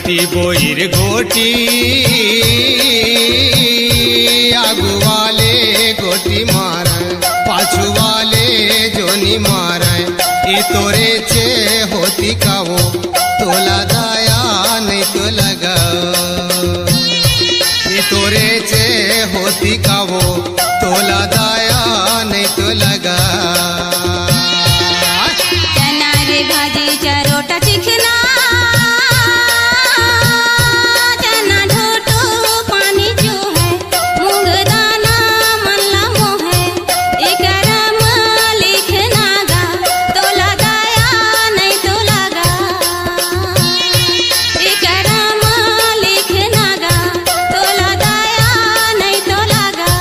गोटी बोईर गोटी आगू वाले गोटी मारे पाछू वाले जोनी मारे ये तोरे चे होती का वो तोला दाया नहीं तो लगा ये तोरे चे होती का वो तोला दाया नहीं तो लगा चना रे भाजी चरोटा चिखना चना ढोटो पानी जो है मूंग दाना मनला मोहे एकरम लिखना गा तोला दाया नहीं तो लगा एकरम लिखना गा तोला दाया नहीं तो लगा।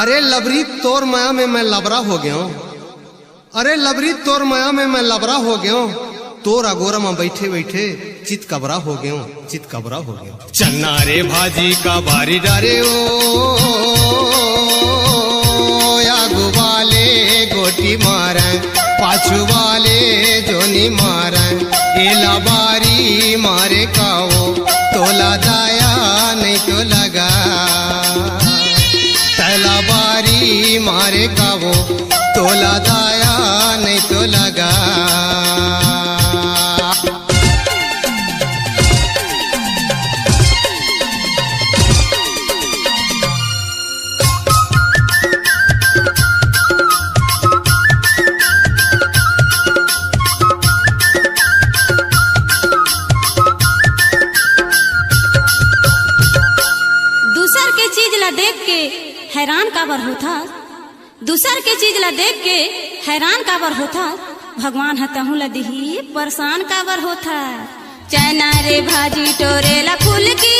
अरे लबरी तोर माया में मैं लबरा हो गया हूँ। अरे लबरी तोर माया में मैं लबरा हो गया हूँ। तोर अगोरा में बैठे बैठे चित कबरा हो गया हूँ, चित कबरा हो गया हूँ। चन्ना रे भाजी का बारी डारे ओ आगू वाले गोटी मारे पाछू वाले जोनी मारे एला बारी मारे काओ तोला दाया नहीं तो लगा तला बारी मारे का वो तोला दाया नहीं तो लगा। दूसर के चीज ला देख के हैरान काबर होता, दूसर के चीज ला देख के हैरान काबर होता, भगवान हतहु ला दिही परेशान काबर होता। चना रे भाजी टोरेला फूल की